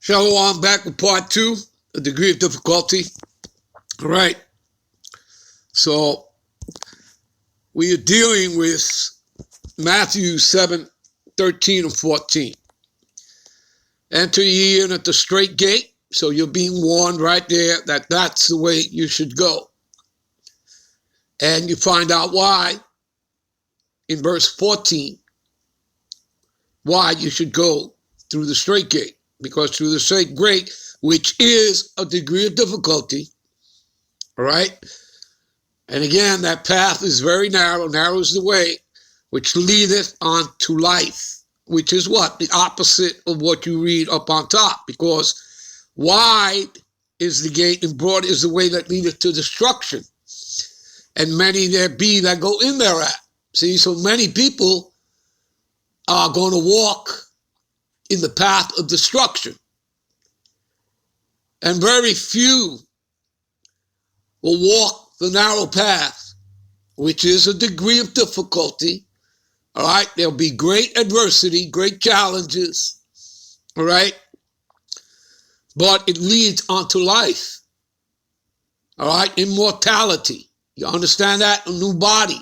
Shalom, back with part 2, a degree of difficulty. All right. So we are dealing with Matthew 7:13 and 14. Enter ye in at the straight gate. So you're being warned right there that that's the way you should go. And you find out why in verse 14, why you should go through the straight gate. Because through the straight gate, which is a degree of difficulty, all right? And again, that path is very narrow, narrow is the way, which leadeth unto life, which is what? The opposite of what you read up on top, because wide is the gate and broad is the way that leadeth to destruction. And many there be that go in thereat. See, so many people are going to walk in the path of destruction. And very few will walk the narrow path, which is a degree of difficulty. All right, there'll be great adversity, great challenges. All right, but it leads unto life. All right, immortality. You understand that? A new body,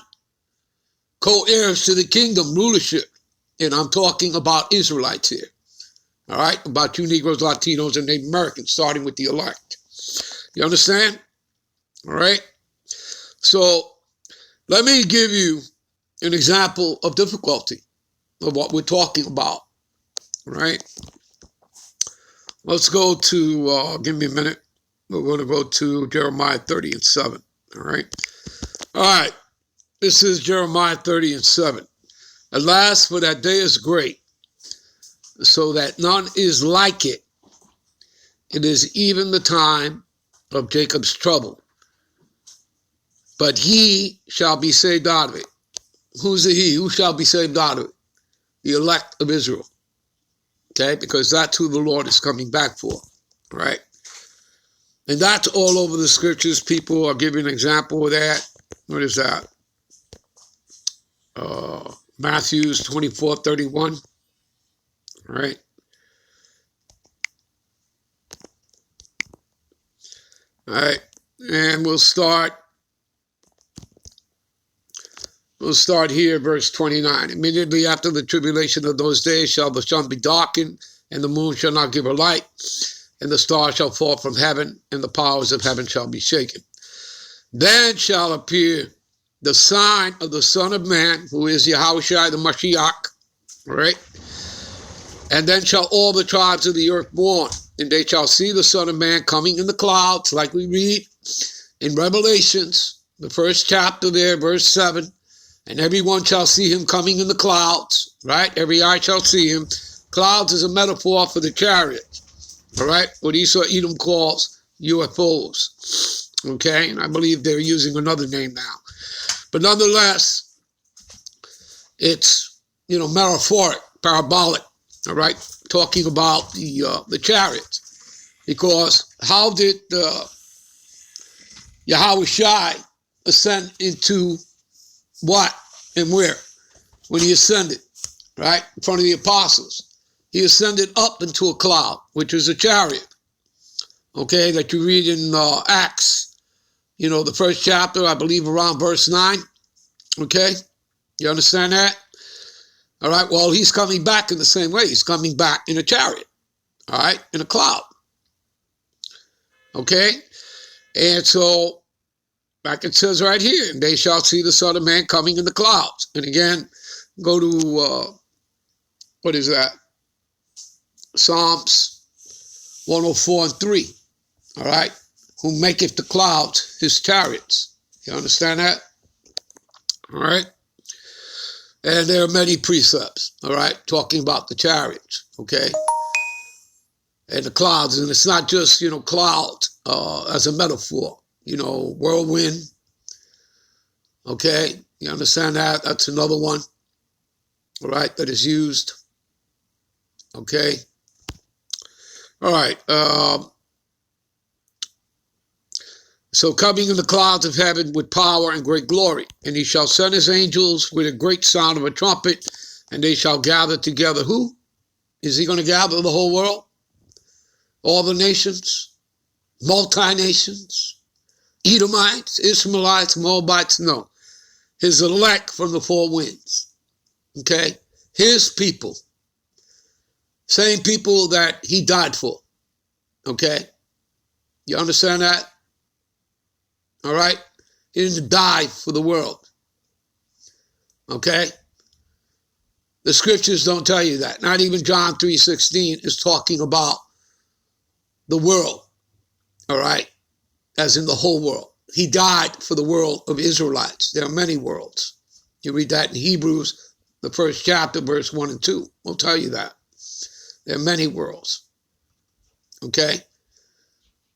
co-heirs to the kingdom, rulership. And I'm talking about Israelites here. All right, about you Negroes, Latinos, and Native Americans, starting with the elect. You understand? All right. So let me give you an example of difficulty of what we're talking about. All right. Let's go to, give me a minute. We're going to go to Jeremiah 30 and 7. All right. All right. This is Jeremiah 30 and 7. Alas, for that day is great, so that none is like it. It is even the time of Jacob's trouble. But he shall be saved out of it. Who's the he? Who shall be saved out of it? The elect of Israel. Okay? Because that's who the Lord is coming back for. Right? And that's all over the scriptures. People are giving an example of that. What is that? Matthew's 24:31. All right. All right. And we'll start here, verse 29. Immediately after the tribulation of those days shall the sun be darkened, and the moon shall not give her light, and the stars shall fall from heaven, and the powers of heaven shall be shaken. Then shall appear the sign of the Son of Man, who is Yahushua the Mashiach. All right. And then shall all the tribes of the earth mourn, and they shall see the Son of Man coming in the clouds, like we read in Revelations, the first chapter there, verse 7. And everyone shall see him coming in the clouds, right? Every eye shall see him. Clouds is a metaphor for the chariot, all right? What Esau Edom calls UFOs, okay? And I believe they're using another name now. But nonetheless, it's, metaphoric, parabolic. All right, talking about the chariots, because how did Yahushua ascend into what and where? When he ascended, right, in front of the apostles, he ascended up into a cloud, which is a chariot. Okay, that you read in Acts, the first chapter, I believe around verse 9. Okay, you understand that? All right, well, he's coming back in the same way. He's coming back in a chariot, all right, in a cloud. Okay, and so, like it says right here, and they shall see the Son of Man coming in the clouds. And again, go to, what is that? Psalms 104 and 3, all right? Who maketh the clouds his chariots. You understand that? All right? And there are many precepts, all right, talking about the chariots, okay, and the clouds. And it's not just, clouds as a metaphor, whirlwind, okay, you understand that? That's another one, all right, that is used, okay, all right. So coming in the clouds of heaven with power and great glory, and he shall send his angels with a great sound of a trumpet, and they shall gather together. Who? Is he going to gather the whole world? all the nations, multi-nations, Edomites, Ishmaelites, Moabites? No. His elect from the four winds. Okay? His people. Same people that he died for. Okay? You understand that? All right? He didn't die for the world. Okay? The scriptures don't tell you that. Not even John 3:16 is talking about the world. All right? As in the whole world. He died for the world of Israelites. There are many worlds. You read that in Hebrews, the first chapter, verse 1 and 2. We'll tell you that. There are many worlds. Okay?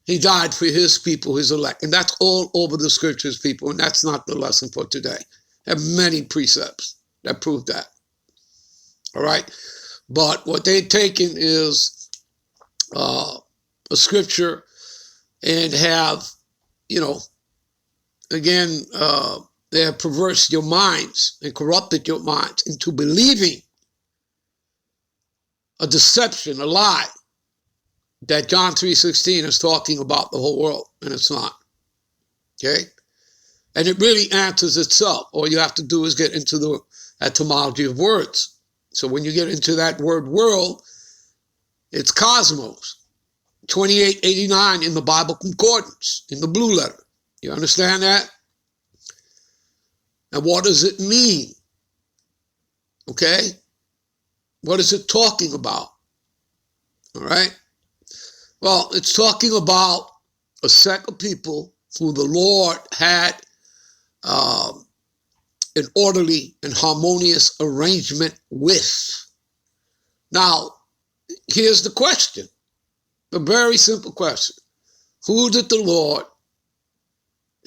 He died for his people, his elect. And that's all over the scriptures, people. And that's not the lesson for today. There are many precepts that prove that. All right? But what they've taken is a scripture and have, again, they have perversed your minds and corrupted your minds into believing a deception, a lie, that John 3:16 is talking about the whole world, and it's not. Okay? And it really answers itself. All you have to do is get into the etymology of words. So when you get into that word world, it's cosmos. 2889 in the Bible Concordance, in the blue letter. You understand that? And what does it mean? Okay? What is it talking about? All right? Well, it's talking about a set of people who the Lord had an orderly and harmonious arrangement with. Now, here's the question. A very simple question. Who did the Lord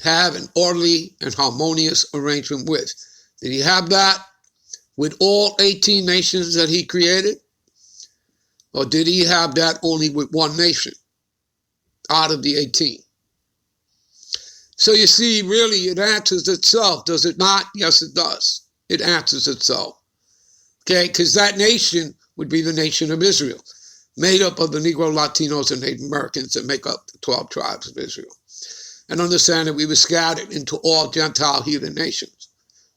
have an orderly and harmonious arrangement with? Did he have that with all 18 nations that he created? Or did he have that only with one nation out of the 18? So you see, really, it answers itself, does it not? Yes, it does. It answers itself. Okay, because that nation would be the nation of Israel, made up of the Negro, Latinos, and Native Americans that make up the 12 tribes of Israel. And understand that we were scattered into all Gentile heathen nations.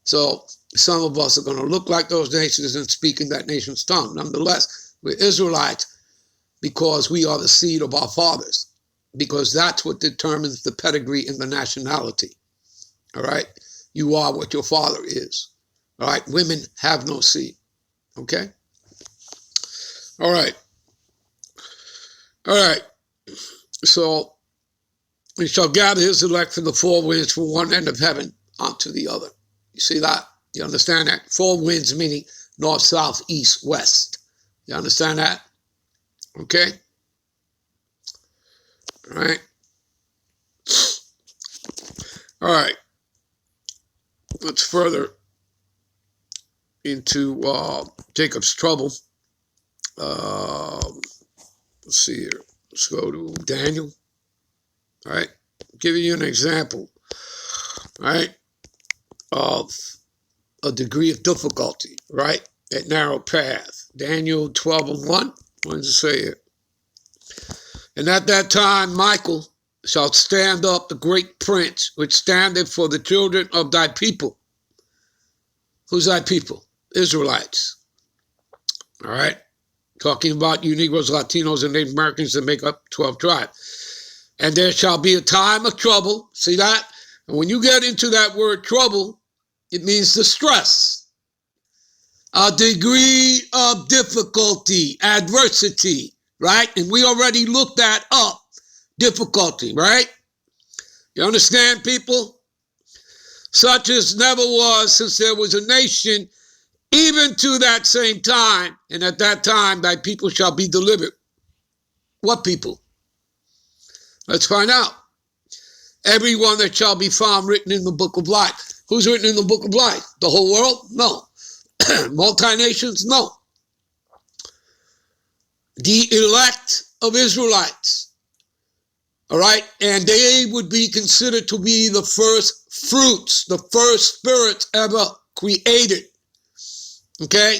So some of us are going to look like those nations and speak in that nation's tongue. Nonetheless, we're Israelites because we are the seed of our fathers, because that's what determines the pedigree and the nationality. All right? You are what your father is. All right? Women have no seed. Okay? All right. All right. So, he shall gather his elect from the four winds from one end of heaven unto the other. You see that? You understand that? Four winds meaning north, south, east, west. You understand that? Okay? All right. All right. Let's further into Jacob's trouble. Let's see here. Let's go to Daniel. All right. Giving you an example, right, of a degree of difficulty, right? That narrow path. Daniel 12:1. What does it say here? And at that time, Michael shall stand up, the great prince, which standeth for the children of thy people. Who's thy people? Israelites. All right? Talking about you Negroes, Latinos, and Native Americans that make up 12 tribes. And there shall be a time of trouble. See that? And when you get into that word trouble, it means distress. A degree of difficulty, adversity, right? And we already looked that up. Difficulty, right? You understand, people? Such as never was since there was a nation, even to that same time. And at that time, thy people shall be delivered. What people? Let's find out. Everyone that shall be found written in the book of life. Who's written in the book of life? The whole world? No. Multi-nations? No. The elect of Israelites. All right? And they would be considered to be the first fruits, the first spirits ever created. Okay?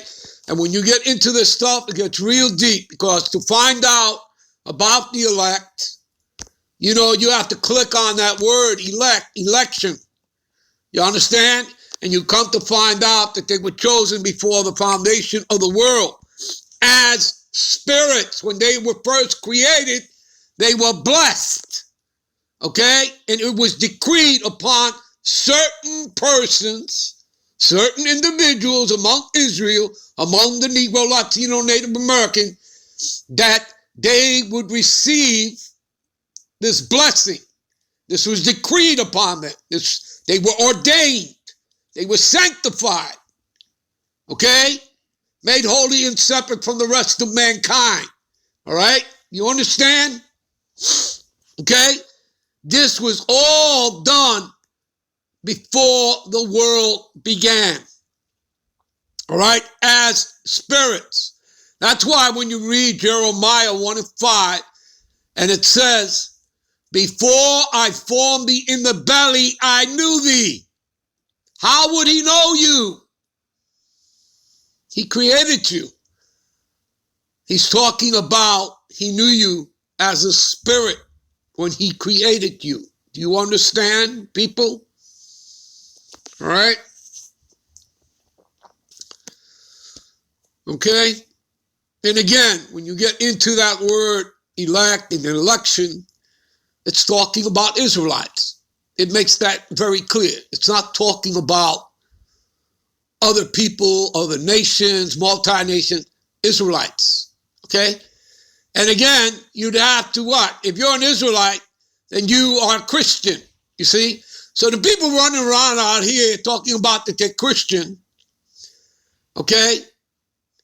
And when you get into this stuff, it gets real deep, because to find out about the elect, you know, you have to click on that word election. You understand? And you come to find out that they were chosen before the foundation of the world as spirits. When they were first created, they were blessed. Okay? And it was decreed upon certain persons, certain individuals among Israel, among the Negro, Latino, Native American, that they would receive this blessing. This was decreed upon them. They were ordained. They were sanctified. Okay? Made holy and separate from the rest of mankind. All right? You understand? Okay? This was all done before the world began. All right? As spirits. That's why when you read Jeremiah 1:5, and it says, before I formed thee in the belly, I knew thee. How would he know you? He created you. He's talking about he knew you as a spirit when he created you. Do you understand, people? All right? Okay? And again, when you get into that word elect and election, it's talking about Israelites. It makes that very clear. It's not talking about other people, other nations, multi-nation, Israelites. Okay? And again, you'd have to what? If you're an Israelite, then you are Christian. You see? So the people running around out here talking about that they're Christian, okay?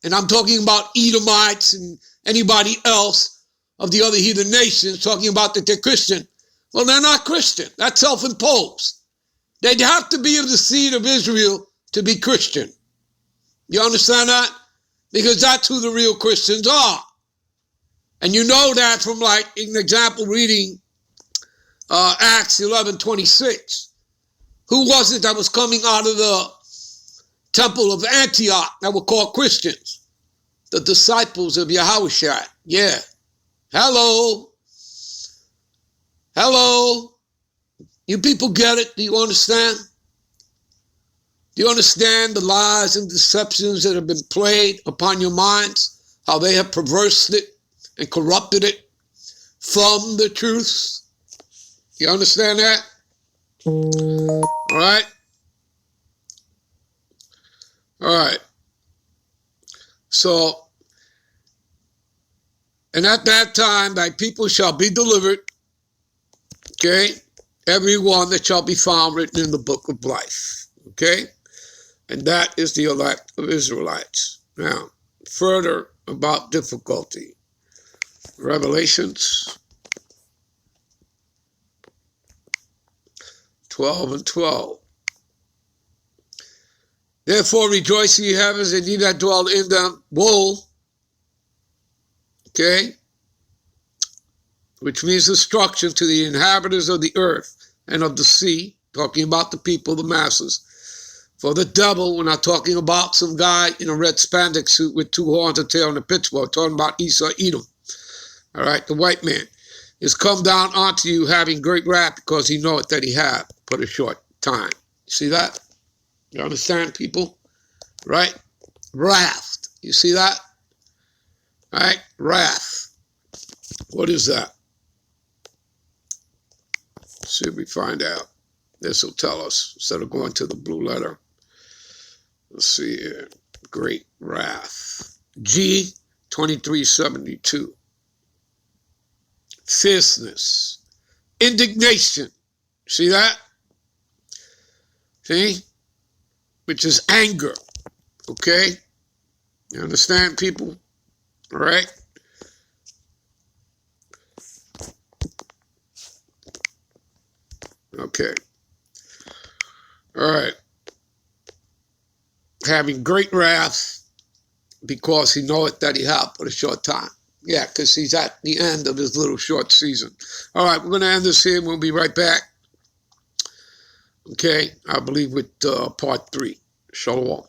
And I'm talking about Edomites and anybody else of the other heathen nations talking about that they're Christian. Well, they're not Christian. That's self-imposed. They'd have to be of the seed of Israel to be Christian. You understand that? Because that's who the real Christians are. And you know that from, like, an example reading Acts 11:26. Who was it that was coming out of the temple of Antioch that were called Christians? The disciples of Yahushua. Yeah. Hello. Hello. You people get it? Do you understand? Do you understand the lies and deceptions that have been played upon your minds? How they have perversed it and corrupted it from the truth? You understand that? All right? All right. So, and at that time, thy people shall be delivered, okay? Every one that shall be found written in the book of life, okay? And that is the elect of Israelites. Now, further about difficulty. Revelations 12:12. Therefore rejoice, ye heavens, and ye that dwell in them. Woe, okay, which means destruction to the inhabitants of the earth and of the sea, talking about the people, the masses. For the devil, we're not talking about some guy in a red spandex suit with two horns, a tail, and a pitchfork, talking about Esau, Edom. All right, the white man is come down unto you having great wrath because he knoweth that he hath but a short time. See that? You understand, people? Right? Wrath. You see that? Right? Wrath. What is that? See if we find out. This will tell us instead of going to the blue letter. Let's see here. Great wrath. G 2372. Fierceness. Indignation. See that? See? Which is anger. Okay? You understand, people? All right? Okay. All right. Having great wrath because he knoweth that he hath but a short time. Yeah, because he's at the end of his little short season. All right, we're going to end this here. We'll be right back. Okay, I believe with part 3. Shalom.